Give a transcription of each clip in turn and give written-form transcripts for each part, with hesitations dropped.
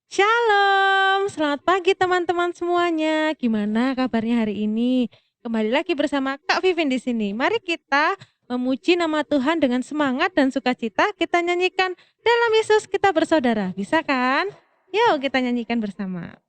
Shalom, selamat pagi teman-teman semuanya. Gimana kabarnya hari ini? Kembali lagi bersama Kak Vivin di sini. Mari kita memuji nama Tuhan dengan semangat dan sukacita. Kita nyanyikan dalam Yesus kita bersaudara. Bisa kan? Yuk kita nyanyikan bersama.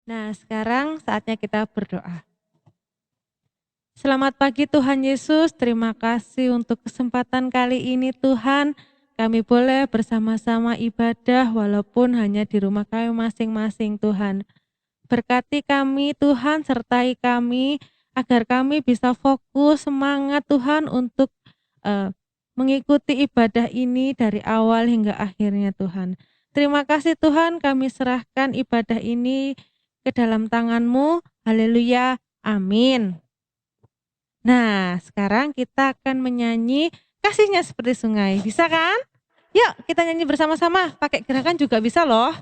Nah, sekarang saatnya kita berdoa. Selamat pagi Tuhan Yesus, terima kasih untuk kesempatan kali ini Tuhan. Kami boleh bersama-sama ibadah walaupun hanya di rumah kami masing-masing Tuhan. Berkati kami Tuhan, sertai kami agar kami bisa fokus semangat Tuhan untuk mengikuti ibadah ini dari awal hingga akhirnya Tuhan. Terima kasih Tuhan, kami serahkan ibadah ini ke dalam tangan-Mu. Haleluya, amin. Nah, sekarang kita akan menyanyi Kasihnya Seperti Sungai. Bisa kan? Yuk kita nyanyi bersama-sama. Pakai gerakan juga bisa loh.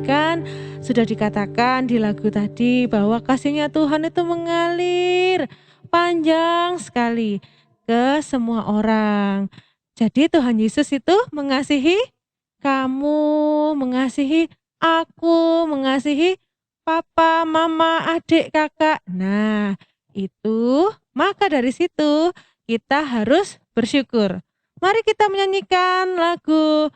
Kan sudah dikatakan di lagu tadi bahwa kasihnya Tuhan itu mengalir panjang sekali ke semua orang. Jadi Tuhan Yesus itu mengasihi kamu, mengasihi aku, mengasihi papa, mama, adik, kakak. Nah, itu maka dari situ kita harus bersyukur. Mari kita menyanyikan lagu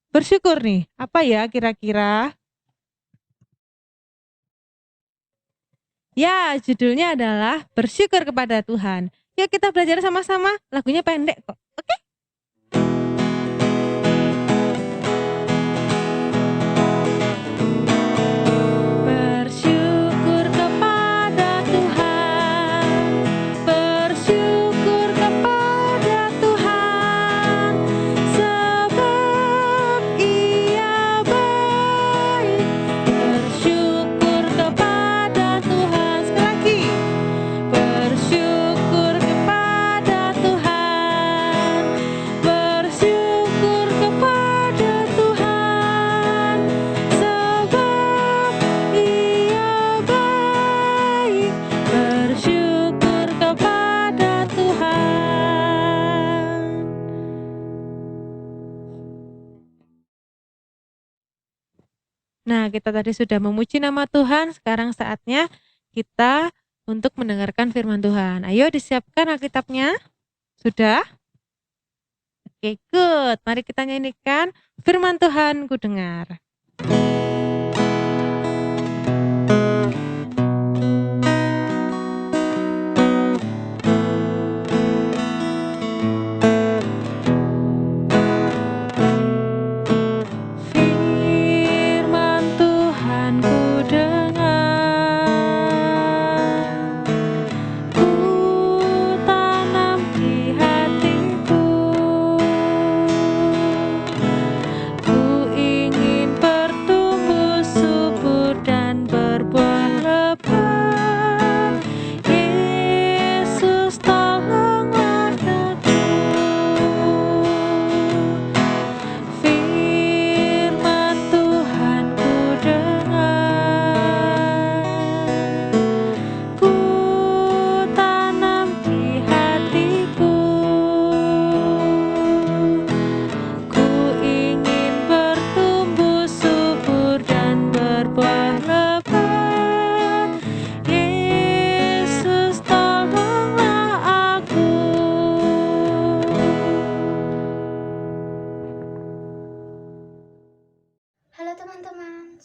bersyukur nih, apa ya kira-kira? Ya, judulnya adalah Bersyukur Kepada Tuhan. Yuk kita belajar sama-sama, lagunya pendek kok, oke? Bersyukur kepada Tuhan, bersyukur kepada Tuhan, sebab Ia baik. Bersyukur kepada Tuhan. karena kita tadi sudah memuji nama Tuhan, sekarang saatnya kita untuk mendengarkan firman Tuhan. Ayo disiapkan Alkitabnya. Sudah? Oke, good. Mari kita nyanyikan firman Tuhan ku dengar.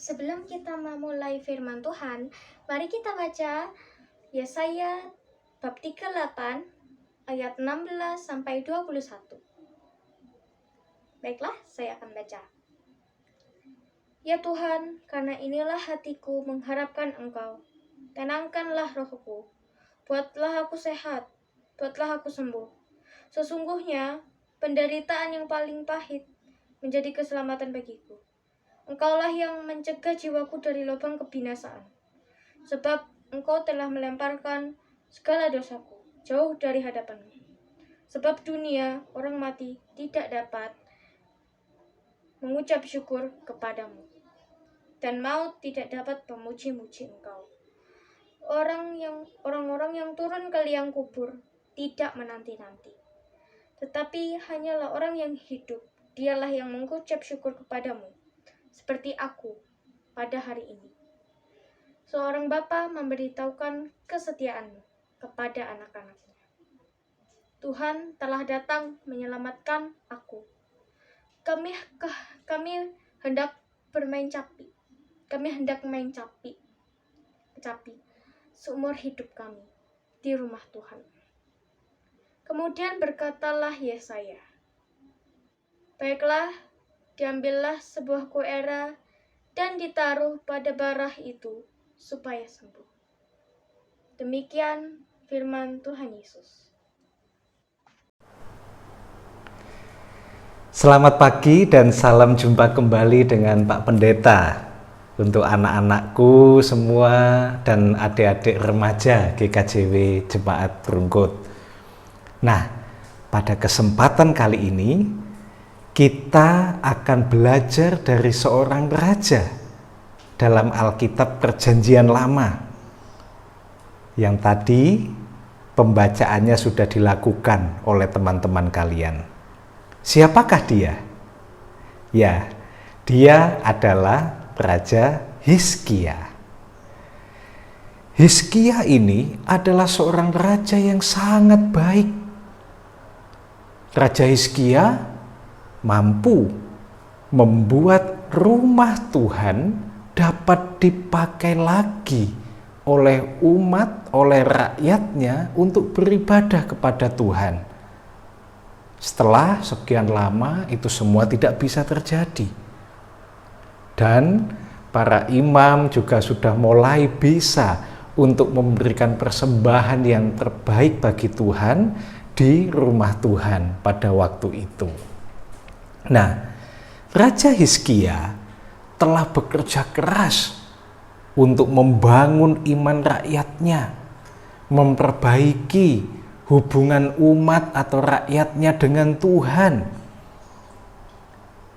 Sebelum kita memulai firman Tuhan, mari kita baca Yesaya bab 38 ayat 16 sampai 21. Baiklah, saya akan baca. Ya Tuhan, karena inilah hatiku mengharapkan Engkau. Tenangkanlah rohku. Buatlah aku sehat. Buatlah aku sembuh. Sesungguhnya, penderitaan yang paling pahit menjadi keselamatan bagiku. Engkaulah yang mencegah jiwaku dari lubang kebinasaan. Sebab Engkau telah melemparkan segala dosaku jauh dari hadapan-Mu. Sebab dunia, orang mati, tidak dapat mengucap syukur kepadamu. Dan maut tidak dapat memuji-muji Engkau. Orang-orang yang turun ke liang kubur tidak menanti-nanti. Tetapi hanyalah orang yang hidup, dialah yang mengucap syukur kepadamu. Seperti aku pada hari ini. Seorang bapa memberitahukan kesetiaan-Mu kepada anak-anaknya. Tuhan telah datang menyelamatkan aku. Kami hendak bermain capi. Kami hendak main capi seumur hidup kami di rumah Tuhan. Kemudian berkatalah Yesaya, baiklah, diambillah sebuah koera dan ditaruh pada barah itu supaya sembuh. Demikian firman Tuhan Yesus. Selamat pagi dan salam jumpa kembali dengan Pak Pendeta. Untuk anak-anakku semua dan adik-adik remaja GKJW Jemaat Rungkut. Nah, pada kesempatan kali ini kita akan belajar dari seorang raja dalam Alkitab Perjanjian Lama yang tadi pembacaannya sudah dilakukan oleh teman-teman kalian. Siapakah dia? Ya, dia adalah Raja Hizkia. Hizkia ini adalah seorang raja yang sangat baik. Raja Hizkia mampu membuat rumah Tuhan dapat dipakai lagi oleh umat, oleh rakyatnya untuk beribadah kepada Tuhan. Setelah sekian lama itu semua tidak bisa terjadi. Dan para imam juga sudah mulai bisa untuk memberikan persembahan yang terbaik bagi Tuhan di rumah Tuhan pada waktu itu. Nah, Raja Hizkia telah bekerja keras untuk membangun iman rakyatnya, memperbaiki hubungan umat atau rakyatnya dengan Tuhan.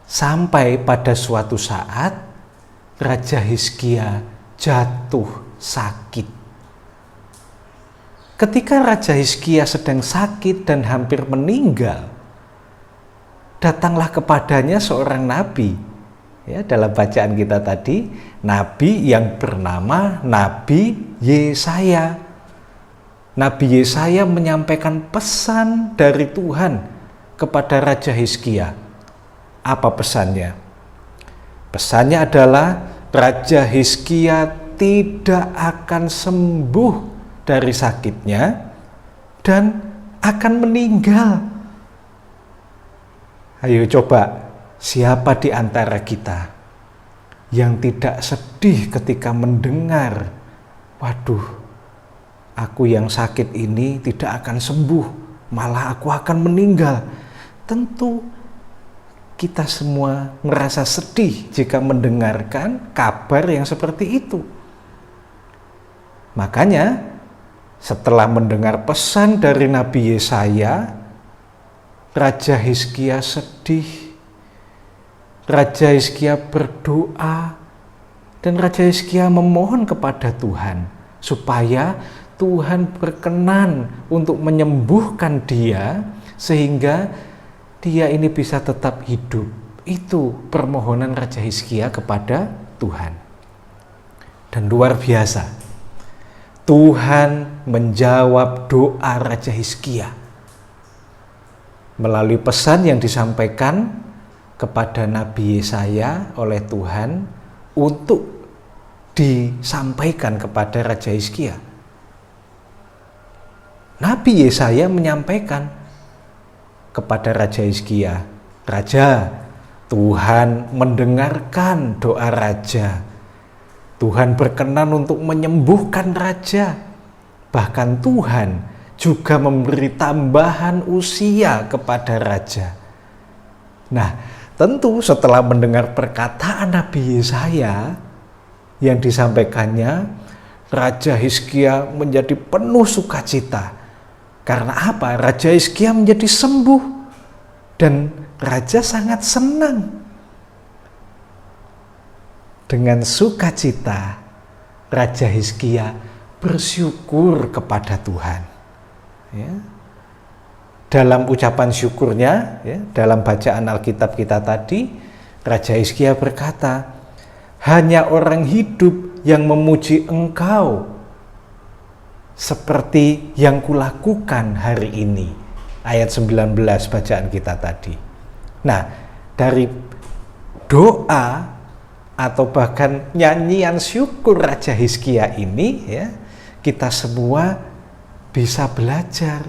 Sampai pada suatu saat, Raja Hizkia jatuh sakit. Ketika Raja Hizkia sedang sakit dan hampir meninggal, datanglah kepadanya seorang nabi Ya, dalam bacaan kita tadi, nabi yang bernama Nabi Yesaya. Nabi Yesaya menyampaikan pesan dari Tuhan kepada Raja Hizkia. Apa pesannya? Pesannya adalah Raja Hizkia tidak akan sembuh dari sakitnya dan akan meninggal. Ayo coba, siapa di antara kita yang tidak sedih ketika mendengar, waduh, aku yang sakit ini tidak akan sembuh, malah aku akan meninggal. Tentu kita semua merasa sedih jika mendengarkan kabar yang seperti itu. Makanya setelah mendengar pesan dari Nabi Yesaya, Raja Hizkia sedih. Raja Hizkia berdoa dan Raja Hizkia memohon kepada Tuhan supaya Tuhan berkenan untuk menyembuhkan dia sehingga dia ini bisa tetap hidup. Itu permohonan Raja Hizkia kepada Tuhan. Dan luar biasa, Tuhan menjawab doa Raja Hizkia melalui pesan yang disampaikan kepada Nabi Yesaya oleh Tuhan untuk disampaikan kepada Raja Hizkia. Nabi Yesaya menyampaikan kepada Raja Hizkia, "Raja, Tuhan mendengarkan doa Raja. Tuhan berkenan untuk menyembuhkan Raja. Bahkan Tuhan juga memberi tambahan usia kepada Raja." Nah, tentu setelah mendengar perkataan Nabi Yesaya yang disampaikannya, Raja Hizkia menjadi penuh sukacita. Karena apa? Raja Hizkia menjadi sembuh dan Raja sangat senang. Dengan sukacita, Raja Hizkia bersyukur kepada Tuhan. Ya. Dalam ucapan syukurnya, ya, dalam bacaan Alkitab kita tadi, Raja Hizkia berkata, "Hanya orang hidup yang memuji Engkau seperti yang kulakukan hari ini." Ayat 19 bacaan kita tadi. Nah, dari doa atau bahkan nyanyian syukur Raja Hizkia ini, ya, kita semua bisa belajar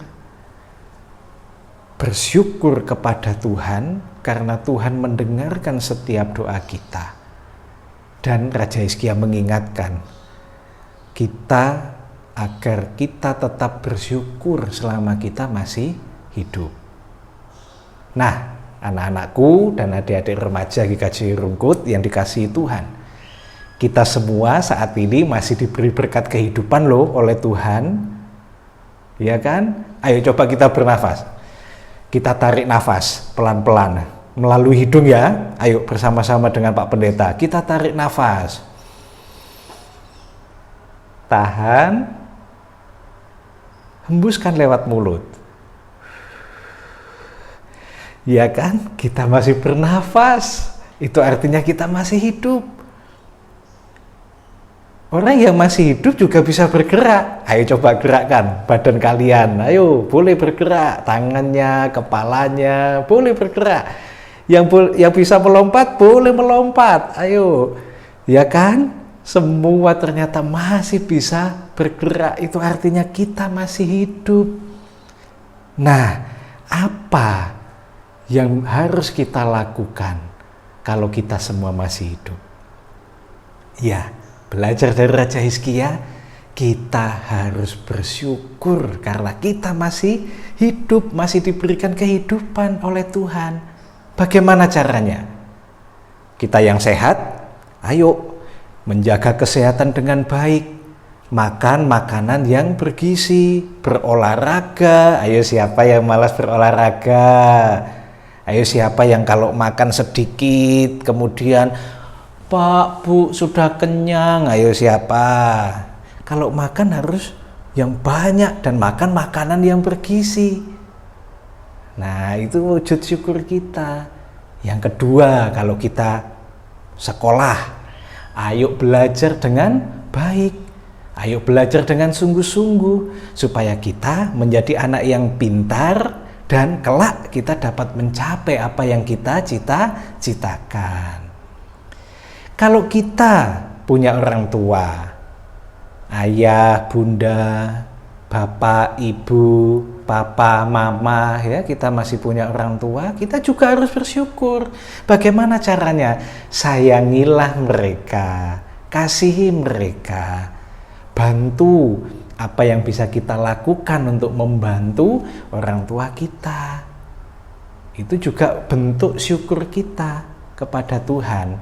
bersyukur kepada Tuhan karena Tuhan mendengarkan setiap doa kita. Dan Raja Hizkia mengingatkan kita agar kita tetap bersyukur selama kita masih hidup. Nah, anak-anakku dan adik-adik remaja GKJ Rungkut yang dikasihi Tuhan, kita semua saat ini masih diberi berkat kehidupan loh oleh Tuhan, ya kan? Ayo coba kita bernafas. Kita tarik nafas pelan-pelan melalui hidung ya. Ayo bersama-sama dengan Pak Pendeta. Kita tarik nafas. Tahan. Hembuskan lewat mulut. Ya kan? Kita masih bernafas. Itu artinya kita masih hidup. Orang yang masih hidup juga bisa bergerak. Ayo coba gerakkan badan kalian. Ayo, boleh bergerak. Tangannya, kepalanya, boleh bergerak. Yang bisa melompat, boleh melompat. Ayo, ya kan? Semua ternyata masih bisa bergerak. Itu artinya kita masih hidup. Nah, apa yang harus kita lakukan kalau kita semua masih hidup? Ya, belajar dari Raja Hizkia, kita harus bersyukur karena kita masih hidup, masih diberikan kehidupan oleh Tuhan. Bagaimana caranya? Kita yang sehat, ayo menjaga kesehatan dengan baik, makan makanan yang bergizi, berolahraga. Ayo siapa yang malas berolahraga? Ayo siapa yang kalau makan sedikit kemudian, "Pak, Bu, sudah kenyang." Ayo siapa? Kalau makan harus yang banyak dan makan makanan yang bergizi. Nah, itu wujud syukur kita. Yang kedua, kalau kita sekolah. Ayo belajar dengan baik. Ayo belajar dengan sungguh-sungguh supaya kita menjadi anak yang pintar dan kelak kita dapat mencapai apa yang kita cita-citakan. Kalau kita punya orang tua, ayah, bunda, bapak, ibu, papa, mama, ya, kita masih punya orang tua, kita juga harus bersyukur. Bagaimana caranya? Sayangilah mereka, kasihi mereka, bantu apa yang bisa kita lakukan untuk membantu orang tua kita. Itu juga bentuk syukur kita kepada Tuhan.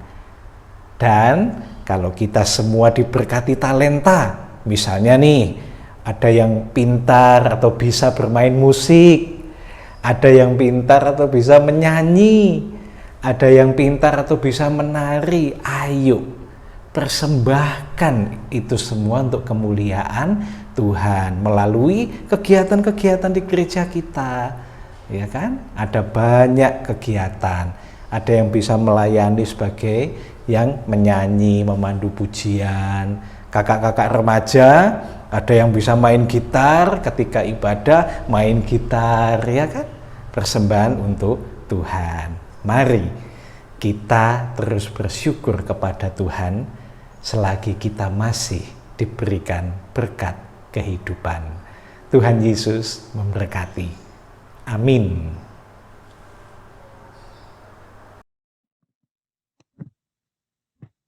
Dan kalau kita semua diberkati talenta, misalnya nih, ada yang pintar atau bisa bermain musik, ada yang pintar atau bisa menyanyi, ada yang pintar atau bisa menari. Ayo persembahkan itu semua untuk kemuliaan Tuhan melalui kegiatan-kegiatan di gereja kita, ya kan? Ada banyak kegiatan. Ada yang bisa melayani sebagai yang menyanyi, memandu pujian. Kakak-kakak remaja, ada yang bisa main gitar ketika ibadah, main gitar, ya kan? Persembahan untuk Tuhan. Mari kita terus bersyukur kepada Tuhan selagi kita masih diberikan berkat kehidupan. Tuhan Yesus memberkati. Amin.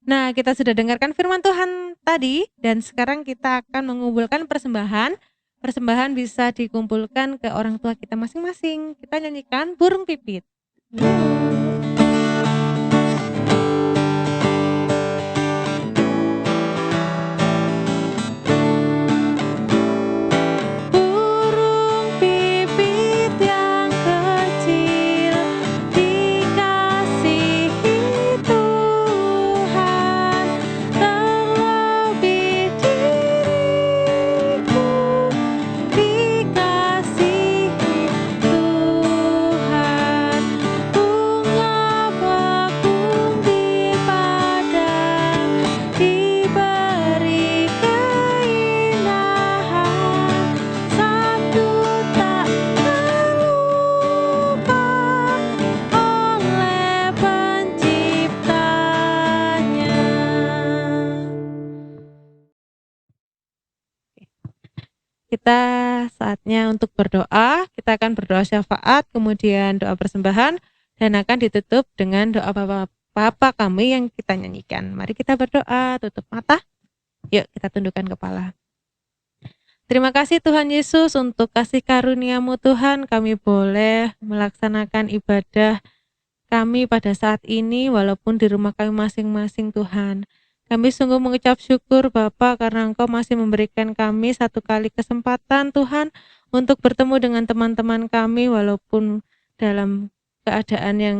Nah, kita sudah dengarkan firman Tuhan tadi dan sekarang kita akan mengumpulkan persembahan. Persembahan bisa dikumpulkan ke orang tua kita masing-masing. Kita nyanyikan Burung Pipit. Burung pipit yang kecil dikasihi Tuhan, terlebih diriku dikasihi Tuhan. Bunga bakung di padang diberi keindahan, satu tak terlupa oleh penciptanya. Kita saatnya untuk berdoa. Kita akan berdoa syafaat, kemudian doa persembahan, dan akan ditutup dengan doa Bapa kami yang kita nyanyikan. Mari kita berdoa, tutup mata. Yuk kita tundukkan kepala. Terima kasih Tuhan Yesus untuk kasih karunia-Mu Tuhan, kami boleh melaksanakan ibadah kami pada saat ini walaupun di rumah kami masing-masing Tuhan. Kami sungguh mengucap syukur Bapa karena Engkau masih memberikan kami satu kali kesempatan Tuhan untuk bertemu dengan teman-teman kami walaupun dalam keadaan yang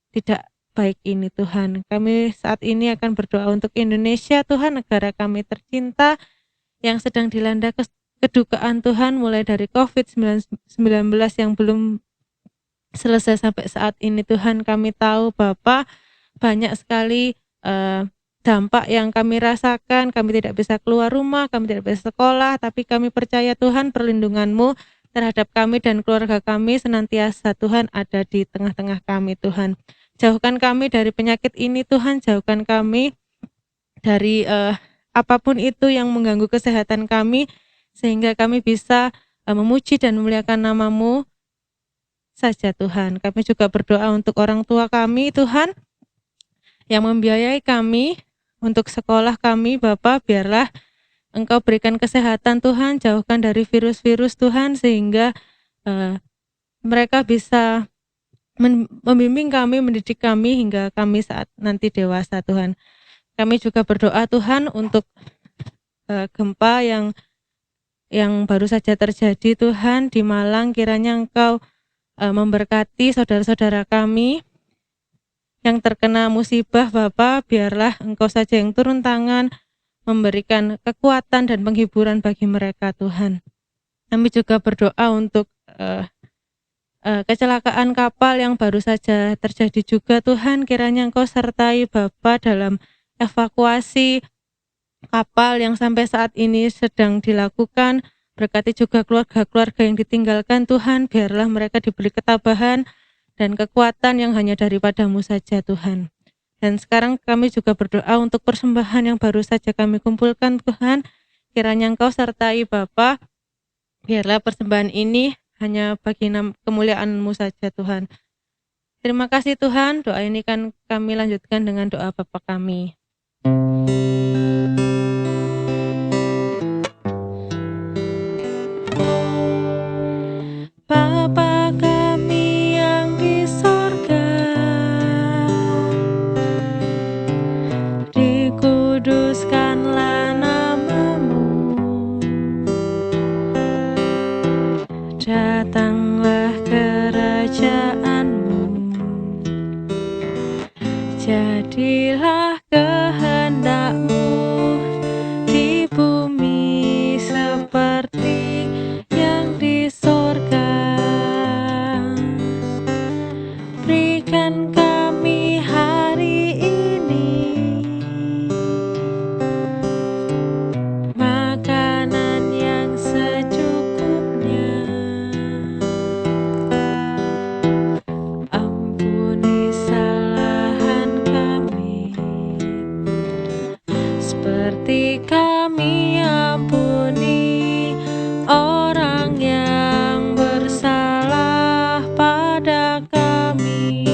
tidak baik ini Tuhan. Kami saat ini akan berdoa untuk Indonesia Tuhan, negara kami tercinta yang sedang dilanda kedukaan Tuhan mulai dari COVID-19 yang belum selesai sampai saat ini Tuhan. Kami tahu Bapa banyak sekali dampak yang kami rasakan. Kami tidak bisa keluar rumah, kami tidak bisa sekolah, tapi kami percaya Tuhan perlindungan-Mu terhadap kami dan keluarga kami senantiasa Tuhan ada di tengah-tengah kami Tuhan. Jauhkan kami dari penyakit ini Tuhan, jauhkan kami dari apapun itu yang mengganggu kesehatan kami, sehingga kami bisa memuji dan memuliakan nama-Mu saja Tuhan. Kami juga berdoa untuk orang tua kami Tuhan, yang membiayai kami untuk sekolah kami Bapa, biarlah Engkau berikan kesehatan Tuhan, jauhkan dari virus-virus Tuhan, sehingga mereka bisa membimbing kami, mendidik kami hingga kami saat nanti dewasa Tuhan. Kami juga berdoa Tuhan untuk gempa yang baru saja terjadi Tuhan di Malang, kiranya Engkau memberkati saudara-saudara kami yang terkena musibah Bapa, biarlah Engkau saja yang turun tangan, memberikan kekuatan dan penghiburan bagi mereka Tuhan. Kami juga berdoa untuk kecelakaan kapal yang baru saja terjadi juga Tuhan, kiranya Engkau sertai Bapa dalam evakuasi kapal yang sampai saat ini sedang dilakukan. Berkati juga keluarga-keluarga yang ditinggalkan Tuhan, biarlah mereka diberi ketabahan dan kekuatan yang hanya daripada-Mu saja Tuhan. Dan sekarang kami juga berdoa untuk persembahan yang baru saja kami kumpulkan Tuhan, kiranya Engkau sertai Bapa, biarlah persembahan ini hanya bagi kemuliaan-Mu saja Tuhan. Terima kasih Tuhan, doa ini kan kami lanjutkan dengan doa Bapa kami. Bapa kami yang di sorga, dikuduskanlah nama-Mu, datanglah kerajaan-Mu, jadilah kehendak-Mu di bumi seperti yang di sorga. Berikan kami hari ini makanan yang secukupnya. Ampuni kesalahan kami, seperti kami ampuni orang yang bersalah pada kami.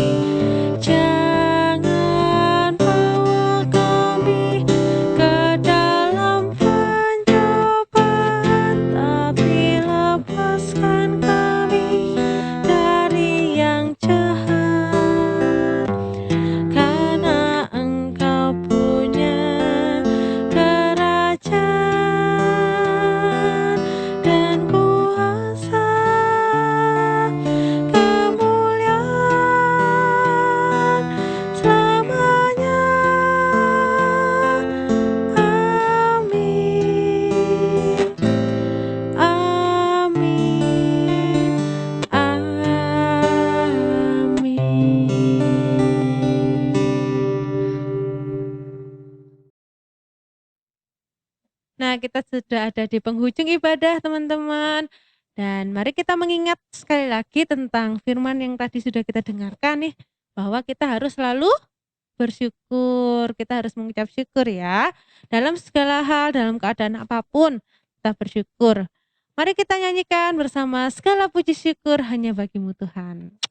Jangan bawa kami ke dalam pencobaan, tapi lepaskan kami dari yang jahat. Karena Engkau punya kerajaan dan kuasa, kemuliaan selamanya. Amin. Amin. Nah, kita sudah ada di penghujung ibadah, teman-teman. Dan mari kita mengingat sekali lagi tentang firman yang tadi sudah kita dengarkan nih, bahwa kita harus selalu bersyukur. Kita harus mengucap syukur ya. Dalam segala hal, dalam keadaan apapun, kita bersyukur. Mari kita nyanyikan bersama, segala puji syukur hanya bagi-Mu Tuhan.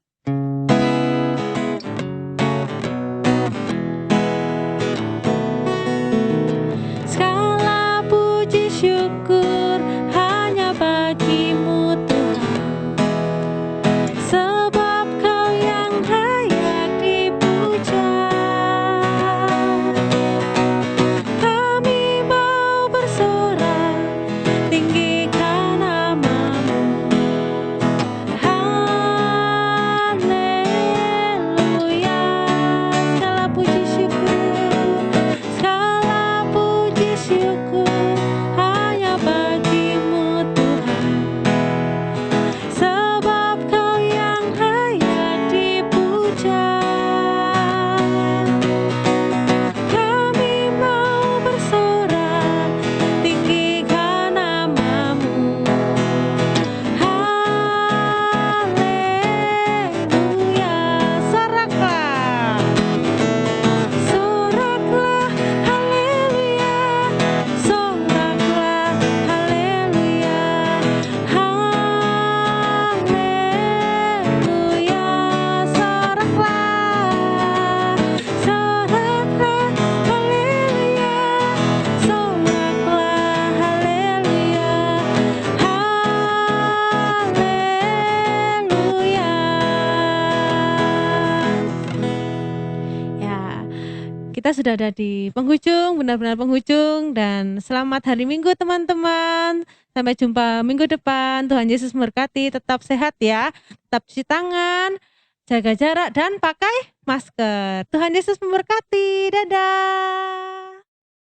Segala puji syukur hanya bagi-Mu Tuhan, sebab Kau yang layak dipuja. Kami mau bersorak, tinggikan nama-Mu. Haleluya. Segala puji syukur hanya bagi-Mu Tuhan, sebab Kau yang layak dipuja. Kami mau bersorak, tinggikan nama-Mu. Haleluya. Soraklah, soraklah, haleluya. Soraklah, haleluya. Haleluya. Soraklah, soraklah, haleluya. Soraklah, haleluya. Haleluya. Ya, kita sudah ada di penghujung, benar-benar penghujung, dan selamat hari Minggu teman-teman. Sampai jumpa minggu depan. Tuhan Yesus memberkati, tetap sehat ya. Tetap cuci tangan, jaga jarak, dan pakai masker. Tuhan Yesus memberkati. Dadah.